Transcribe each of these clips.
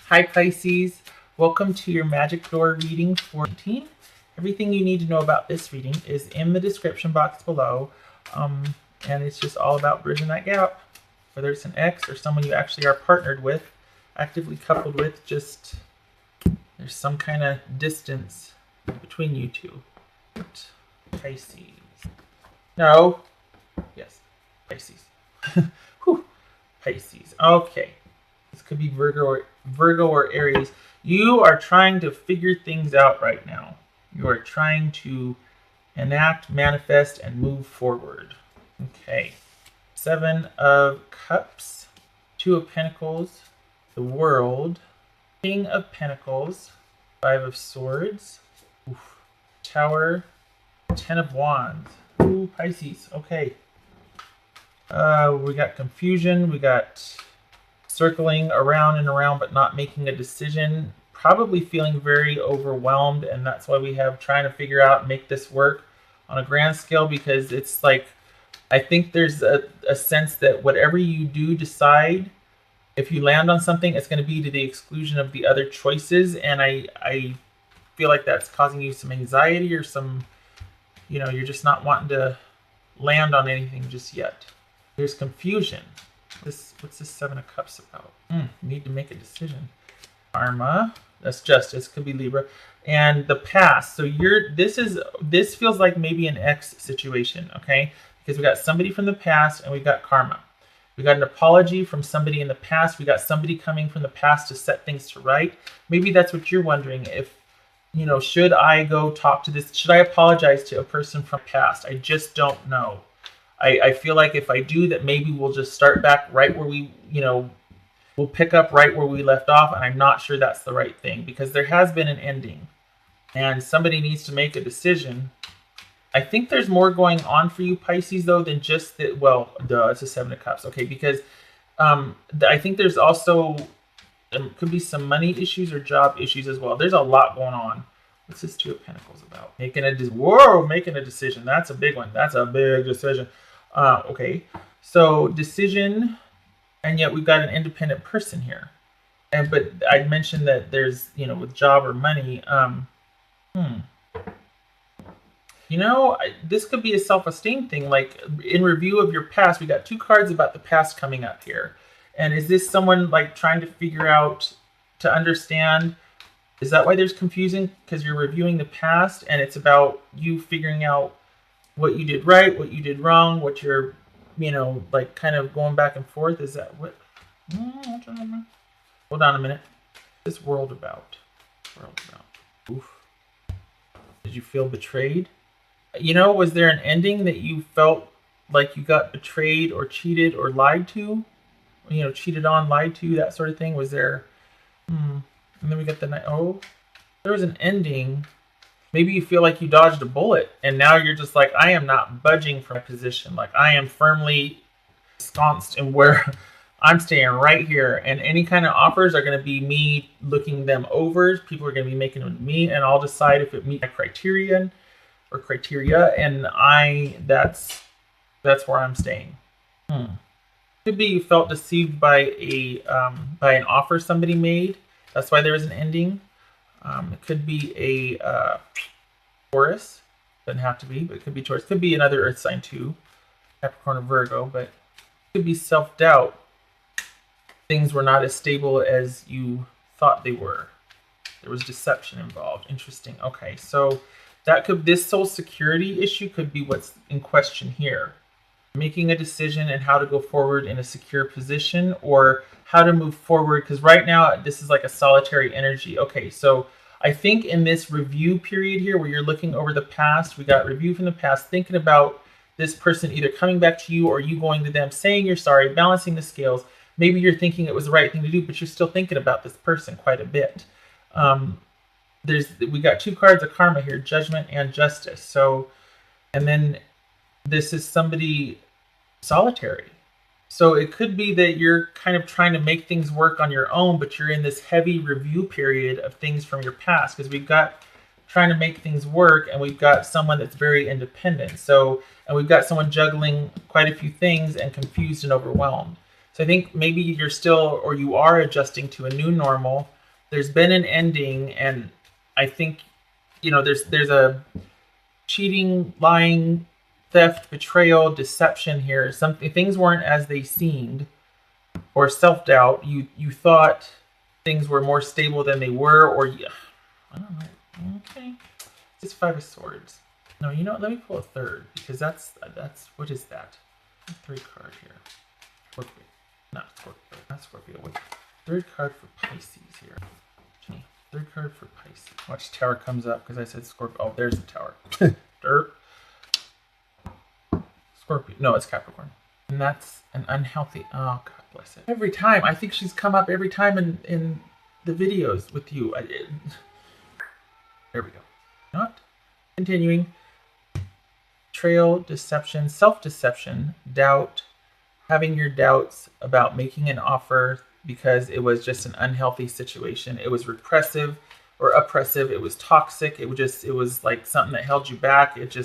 Hi Pisces, welcome to your Magic Door reading for 14. Everything you need to know about this reading is in the description box below, and it's just all about bridging that gap. Whether it's an ex or someone you actually are partnered with, actively coupled with, just there's some kind of distance between you two. Pisces. No. Yes. Pisces. Whew. Pisces. Okay. This could be Virgo or Aries. You are trying to figure things out right now. You are trying to enact, manifest, and move forward. Okay. 7 of Cups, 2 of Pentacles, the World, King of Pentacles, 5 of Swords, Tower, 10 of Wands. Ooh, Pisces. Okay. We got confusion. We got circling around and around but not making a decision, probably feeling very overwhelmed, and that's why we have trying to figure out, make this work on a grand scale, because it's like, I think there's a sense that whatever you do decide, if you land on something, it's going to be to the exclusion of the other choices, and I feel like that's causing you some anxiety or some, you're just not wanting to land on anything just yet. There's confusion. What's this 7 of Cups about? Need to make a decision. Karma. That's justice. Could be Libra. And the past. So this feels like maybe an ex situation, okay? Because we got somebody from the past and we got karma. We got an apology from somebody in the past. We got somebody coming from the past to set things to right. Maybe that's what you're wondering. If, should I go talk to this? Should I apologize to a person from the past? I just don't know. I feel like if I do, that maybe we'll just start back right where we, we'll pick up right where we left off. And I'm not sure that's the right thing, because there has been an ending and somebody needs to make a decision. I think there's more going on for you, Pisces, though, than just that. Well, it's a 7 of Cups. Okay. Because I think there's also, could be some money issues or job issues as well. There's a lot going on. What's this 2 of Pentacles about? Making a decision. That's a big one. That's a big decision. Okay, so decision, and yet we've got an independent person here. But I mentioned that there's, with job or money, this could be a self-esteem thing. Like in review of your past, we got 2 cards about the past coming up here. And is this someone like trying to figure out, to understand? Is that why there's confusion? Because you're reviewing the past and it's about you figuring out what you did right, what you did wrong, what you're, like kind of going back and forth. Is that what? Hold on a minute. This world about. Oof. Did you feel betrayed? Was there an ending that you felt like you got betrayed or cheated or lied to? Cheated on, lied to, that sort of thing. Was there? And then we got the night. Oh, there was an ending. Maybe you feel like you dodged a bullet and now you're just like, I am not budging from my position. Like I am firmly ensconced in where I'm staying right here. And any kind of offers are going to be me looking them over. People are going to be making them to me, and I'll decide if it meets my criteria. And that's where I'm staying. Could be you felt deceived by an offer somebody made. That's why there was an ending. It could be a Taurus. Doesn't have to be, but it could be Taurus. Could be another Earth sign too, Capricorn or Virgo. But it could be self-doubt. Things were not as stable as you thought they were. There was deception involved. Interesting. Okay, so this soul security issue could be what's in question here. Making a decision and how to go forward in a secure position, or how to move forward, because right now this is like a solitary energy. Okay, so I think in this review period here where you're looking over the past, we got review from the past, thinking about this person either coming back to you or you going to them, saying you're sorry, balancing the scales. Maybe you're thinking it was the right thing to do, but you're still thinking about this person quite a bit. We got 2 cards of karma here, judgment and justice. So, and then this is somebody solitary. So it could be that you're kind of trying to make things work on your own, but you're in this heavy review period of things from your past, because we've got trying to make things work, and we've got someone that's very independent. So, and we've got someone juggling quite a few things and confused and overwhelmed. So I think maybe you're still, or you are adjusting to a new normal, there's been an ending, and I think, you know, there's a cheating, lying, theft, betrayal, deception here. Something, things weren't as they seemed, or self-doubt. You thought things were more stable than they were, or I don't know. Okay, it's 5 of Swords. No, you know what? Let me pull a third, because that's what is that? 3 card here. Scorpio, not Scorpio, not Scorpio. Wait. 3rd card for Pisces here. 3rd card for Pisces. Watch Tower comes up because I said Scorpio. Oh, there's the Tower. Dirt. Scorpio. No, it's Capricorn. And that's an unhealthy. Oh, God bless it. Every time. I think she's come up every time in the videos with you. There we go. Not continuing. Betrayal, deception, self-deception, doubt, having your doubts about making an offer because it was just an unhealthy situation. It was repressive or oppressive. It was toxic. It was like something that held you back. It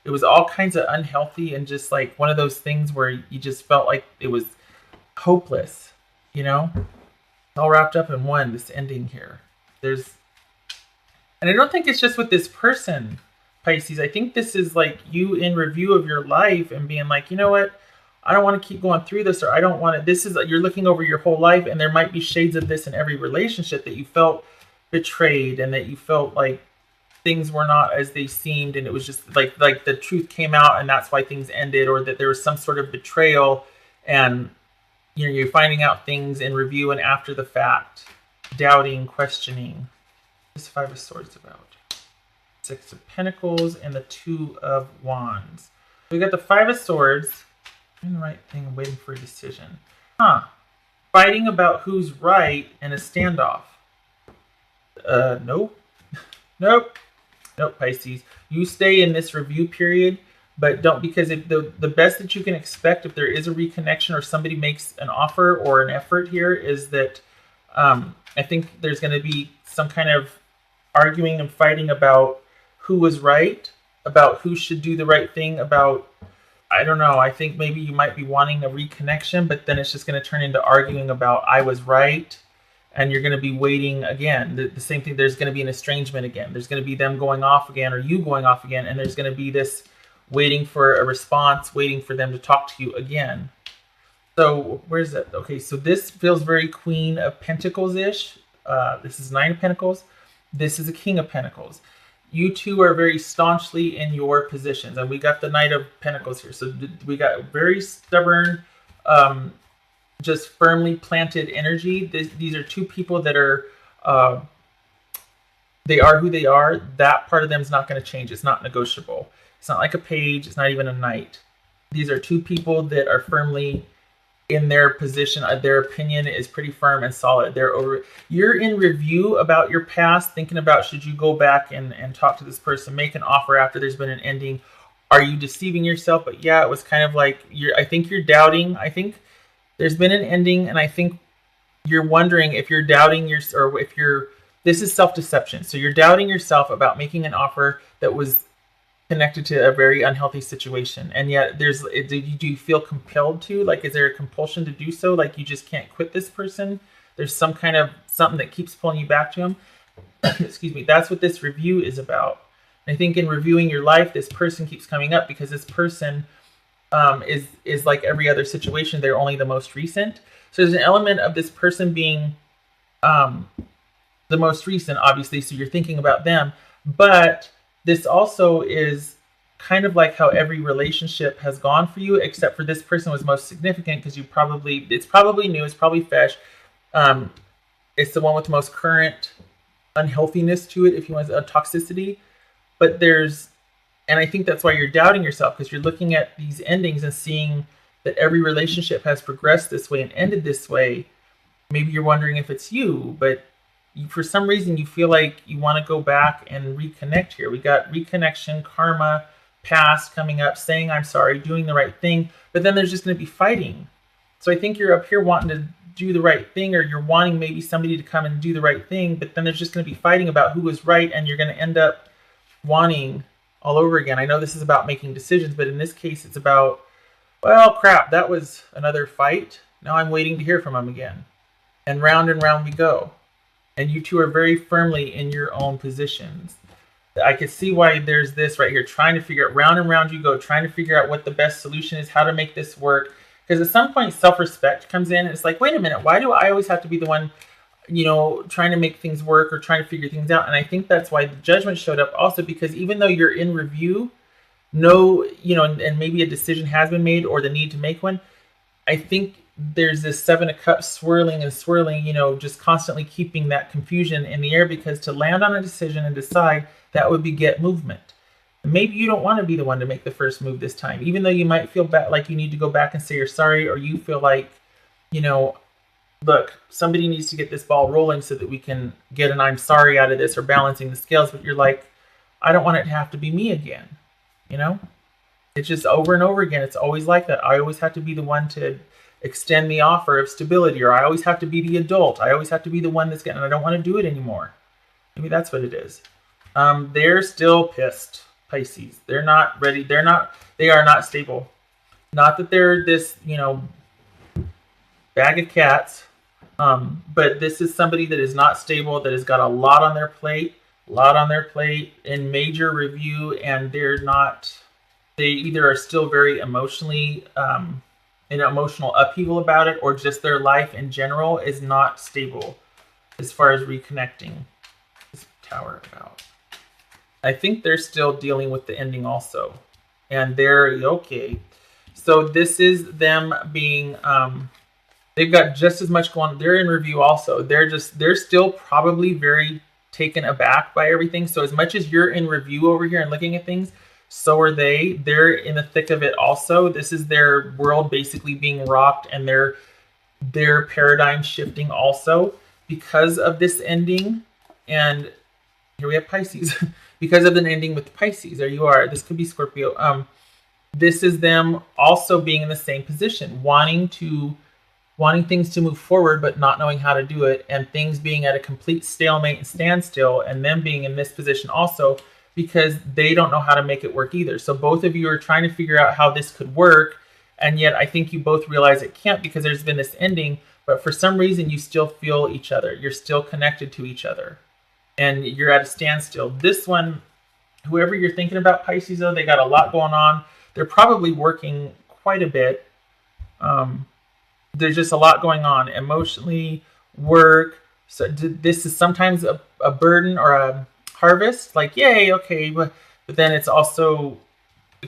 was all kinds of unhealthy, and just like one of those things where you just felt like it was hopeless, you know? All wrapped up in one, this ending here. And I don't think it's just with this person, Pisces. I think this is like you in review of your life and being like, you know what? I don't want to keep going through this, or I don't want to, you're looking over your whole life, and there might be shades of this in every relationship, that you felt betrayed and that you felt like things were not as they seemed, and it was just like the truth came out and that's why things ended, or that there was some sort of betrayal, and you know, you're finding out things in review and after the fact, doubting, questioning. This 5 of Swords about 6 of Pentacles and the 2 of Wands. We got the 5 of Swords. Doing the right thing, waiting for a decision. Fighting about who's right in a standoff. Nope. Nope, Pisces. You stay in this review period, but don't, because if the best that you can expect if there is a reconnection or somebody makes an offer or an effort here is that I think there's going to be some kind of arguing and fighting about who was right, about who should do the right thing, about, I don't know, I think maybe you might be wanting a reconnection, but then it's just going to turn into arguing about I was right, and you're going to be waiting again. The same thing, there's going to be an estrangement again. There's going to be them going off again, or you going off again, and there's going to be this waiting for a response, waiting for them to talk to you again. So where's that? Okay, so this feels very Queen of Pentacles-ish. This is 9 of Pentacles. This is a King of Pentacles. You two are very staunchly in your positions. And we got the Knight of Pentacles here. So we got very stubborn, just firmly planted energy. These are two people that are, they are who they are. That part of them is not going to change. It's not negotiable. It's not like a page. It's not even a knight. These are two people that are firmly in their position. Their opinion is pretty firm and solid. You're in review about your past, thinking about, should you go back and talk to this person, make an offer after there's been an ending? Are you deceiving yourself? But yeah, it was kind of like, I think you're doubting. I think there's been an ending, and I think you're wondering if you're doubting or if this is self-deception. So you're doubting yourself about making an offer that was connected to a very unhealthy situation, and yet do you feel compelled to? Like, is there a compulsion to do so? Like, you just can't quit this person? There's some kind of something that keeps pulling you back to him. Excuse me. That's what this review is about. And I think in reviewing your life, this person keeps coming up because this person is like every other situation. They're only the most recent. So there's an element of this person being the most recent, obviously. So you're thinking about them, but this also is kind of like how every relationship has gone for you, except for this person was most significant because it's probably new, it's probably fresh. It's the one with the most current unhealthiness to it, if you want, a toxicity. But and I think that's why you're doubting yourself, because you're looking at these endings and seeing that every relationship has progressed this way and ended this way. Maybe you're wondering if it's you, but for some reason you feel like you want to go back and reconnect here. We got reconnection, karma, past coming up, saying I'm sorry, doing the right thing, but then there's just going to be fighting. So I think you're up here wanting to do the right thing, or you're wanting maybe somebody to come and do the right thing, but then there's just going to be fighting about who was right, and you're going to end up wanting all over again. I know this is about making decisions, but in this case it's about, well, crap, that was another fight. Now I'm waiting to hear from him again. And round we go. And you two are very firmly in your own positions. I could see why there's this right here, trying to figure out, round and round you go, trying to figure out what the best solution is, how to make this work. Because at some point, self-respect comes in. And it's like, wait a minute, why do I always have to be the one, trying to make things work or trying to figure things out? And I think that's why the judgment showed up also, because even though you're in review, and maybe a decision has been made or the need to make one, I think there's this Seven of Cups swirling and swirling, just constantly keeping that confusion in the air, because to land on a decision and decide, that would beget movement. Maybe you don't want to be the one to make the first move this time, even though you might feel like you need to go back and say you're sorry, or you feel like, look, somebody needs to get this ball rolling so that we can get an I'm sorry out of this, or balancing the scales. But you're like, I don't want it to have to be me again. It's just over and over again. It's always like that. I always have to be the one to extend the offer of stability, or I always have to be the adult. I always have to be the one that's getting, I don't want to do it anymore. Maybe that's what it is. They're still pissed, Pisces. They're not ready. They are not stable. Not that they're this, bag of cats. But this is somebody that is not stable, that has got a lot on their plate, in major review, and they either are still very emotionally, in emotional upheaval about it, or just their life in general is not stable as far as reconnecting. This Tower about. I think they're still dealing with the ending also. And they're okay. So this is them being, they've got just as much going on. They're in review also. They're still probably very taken aback by everything. So as much as you're in review over here and looking at things, so are they. They're in the thick of it also. This is their world basically being rocked, and their paradigm shifting also because of this ending. And here we have Pisces. Because of an ending with Pisces. There you are. This could be Scorpio. This is them also being in the same position, wanting things to move forward, but not knowing how to do it, and things being at a complete stalemate and standstill, and them being in this position also, because they don't know how to make it work either. So both of you are trying to figure out how this could work, and yet I think you both realize it can't, because there's been this ending, but for some reason you still feel each other. You're still connected to each other, and you're at a standstill. This one, whoever you're thinking about, Pisces, though, they got a lot going on. They're probably working quite a bit. There's just a lot going on emotionally, work. So this is sometimes a burden or a harvest, like, yay, okay, but then it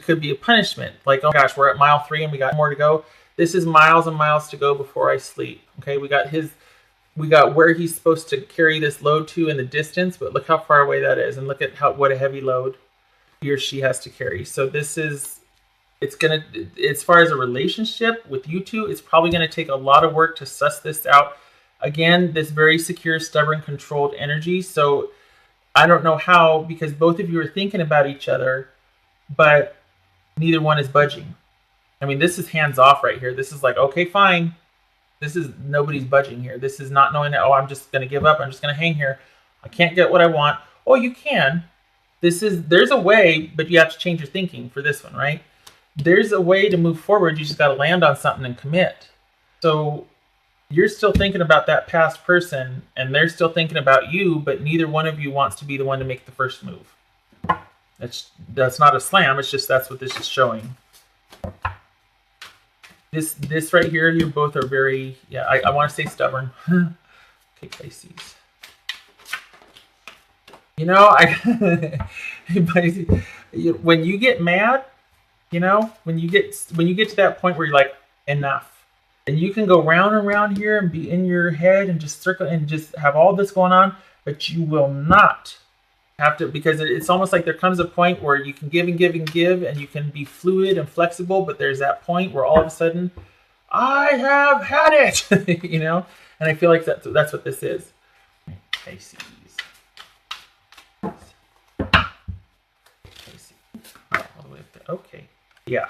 could be a punishment, like, oh gosh, we're at mile 3 and we got more to go. This is miles and miles to go before I sleep. Okay, we got where he's supposed to carry this load to in the distance, but look how far away that is, and look at what a heavy load he or she has to carry. So as far as a relationship with you two, it's probably gonna take a lot of work to suss this out. Again, this very secure, stubborn, controlled energy. So I don't know how, because both of you are thinking about each other, but neither one is budging. I mean, this is hands off right here. This is like, okay, fine. This is nobody's budging here. This is not knowing that, oh, I'm just going to give up. I'm just going to hang here. I can't get what I want. Oh, you can. There's a way, but you have to change your thinking for this one, right? There's a way to move forward. You just got to land on something and commit. So you're still thinking about that past person, and they're still thinking about you, but neither one of you wants to be the one to make the first move. That's not a slam. It's just that's what this is showing. This right here, you both are very, I want to say stubborn. Okay, Pisces. When you get mad, when you get to that point where you're like, enough. And you can go round and round here and be in your head and just circle and just have all this going on, but you will not have to, because it's almost like there comes a point where you can give and give and give, and you can be fluid and flexible, but there's that point where all of a sudden, I have had it, and I feel like that's what this is. Pisces. All the way up there. Okay. Yeah.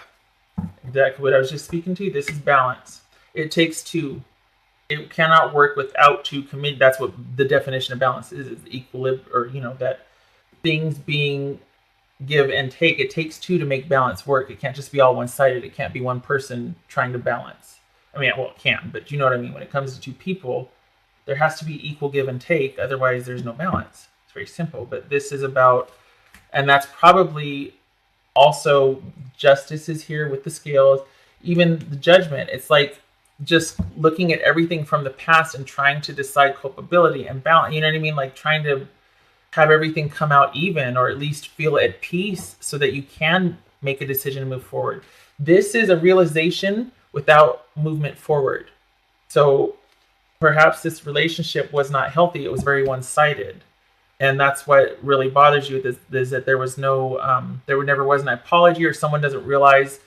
Exactly what I was just speaking to. This is balance. It takes two. It cannot work without two committed. That's what the definition of balance is equilibrium, or that things being give and take. It takes two to make balance work. It can't just be all one-sided. It can't be one person trying to balance. I mean, well, it can, but you know what I mean. When it comes to two people, there has to be equal give and take. Otherwise, there's no balance. It's very simple. But this is about, and that's probably also justice is here with the scales, even the judgment. It's like just looking at everything from the past and trying to decide culpability and balance. You know what I mean? Like trying to have everything come out even, or at least feel at peace so that you can make a decision and move forward. This is a realization without movement forward. So perhaps this relationship was not healthy. It was very one-sided. And that's what really bothers you, is that there was no, there never was an apology, or someone doesn't realize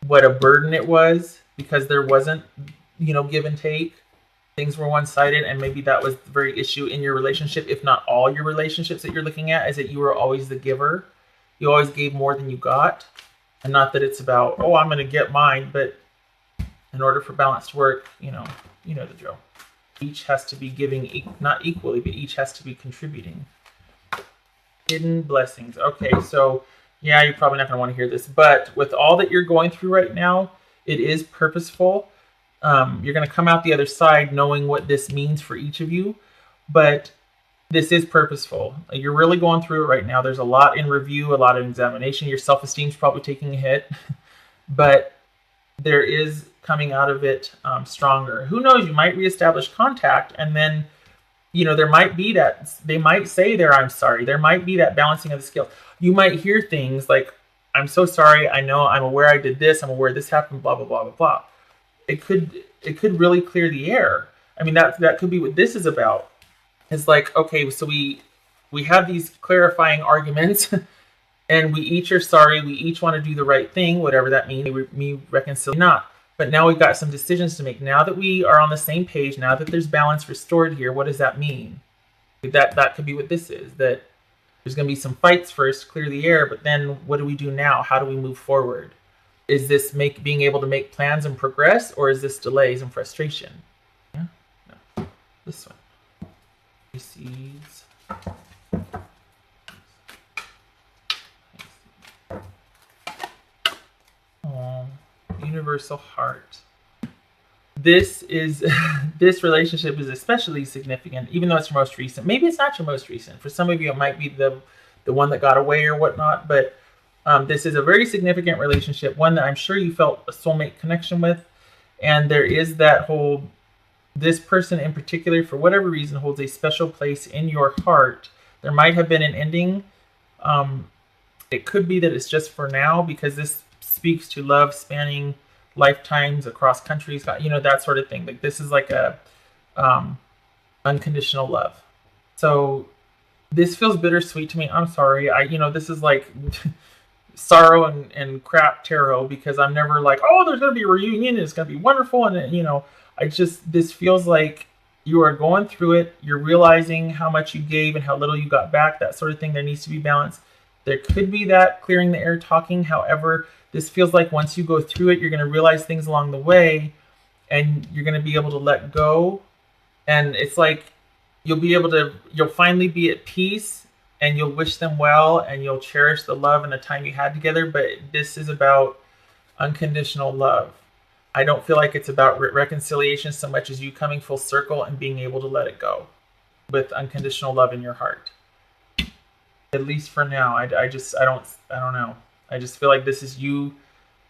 what a burden it was because there wasn't, give and take. Things were one-sided, and maybe that was the very issue in your relationship, if not all your relationships that you're looking at, is that you were always the giver. You always gave more than you got. And not that it's about, oh, I'm going to get mine, but in order for balance to work, you know the drill. Each has to be giving, not equally, but each has to be contributing. Hidden blessings. Okay, so yeah, you're probably not going to want to hear this, but with all that you're going through right now, it is purposeful. You're going to come out the other side knowing what this means for each of you, but this is purposeful. You're really going through it right now. There's a lot in review, a lot of examination. Your self-esteem is probably taking a hit, but there is coming out of it stronger. Who knows? You might reestablish contact, and then, there might be that, they might say there, I'm sorry. There might be that balancing of the scales. You might hear things like, I'm so sorry. I know, I'm aware I did this. I'm aware this happened, blah, blah, blah, blah, blah. It could really clear the air. I mean, that could be what this is about. It's like, okay, so we have these clarifying arguments and we each are sorry. We each want to do the right thing, whatever that means. Me reconcile not. But now we've got some decisions to make. Now that we are on the same page, now that there's balance restored here, what does that mean? That could be what this is, that there's going to be some fights first to clear the air, but then what do we do now? How do we move forward? Is this being able to make plans and progress, or is this delays and frustration? Yeah? No. This one. Pisces. Oh, universal heart. This relationship is especially significant, even though it's your most recent. Maybe it's not your most recent. For some of you, it might be the one that got away or whatnot, but this is a very significant relationship, one that I'm sure you felt a soulmate connection with. And there is that whole, this person in particular, for whatever reason, holds a special place in your heart. There might have been an ending. It could be that it's just for now, because this speaks to love spanning lifetimes across countries, that sort of thing. Like this is like a unconditional love. So this feels bittersweet to me. I'm sorry. This is like sorrow and crap tarot, because I'm never like, oh, there's going to be a reunion and it's going to be wonderful. And, this feels like you are going through it. You're realizing how much you gave and how little you got back, that sort of thing. There needs to be balance. There could be that clearing the air talking. However, this feels like once you go through it, you're going to realize things along the way, and you're going to be able to let go. And it's like you'll finally be at peace, and you'll wish them well, and you'll cherish the love and the time you had together. But this is about unconditional love. I don't feel like it's about reconciliation so much as you coming full circle and being able to let it go with unconditional love in your heart. At least for now. I don't know. I just feel like this is you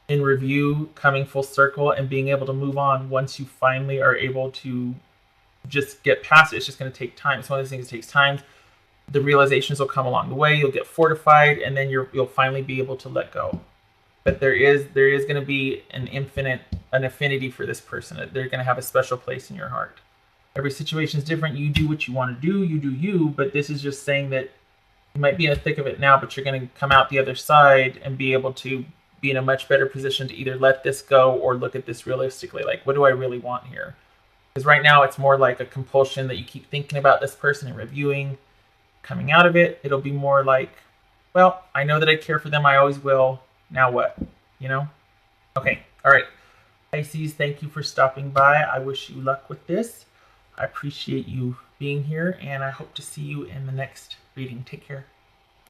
in review, coming full circle and being able to move on once you finally are able to just get past it. It's just going to take time. It's one of those things that takes time. The realizations will come along the way. You'll get fortified, and then you'll finally be able to let go. But there is going to be an affinity for this person. They're going to have a special place in your heart. Every situation is different. You do what you want to do. You do you. But this is just saying that you might be in the thick of it now, but you're going to come out the other side and be able to be in a much better position to either let this go or look at this realistically. Like, what do I really want here? Because right now it's more like a compulsion that you keep thinking about this person and reviewing. Coming out of it, it'll be more like, well, I know that I care for them. I always will. Now what? Okay. All right. Pisces, thank you for stopping by. I wish you luck with this. I appreciate you being here, and I hope to see you in the next reading. Take care.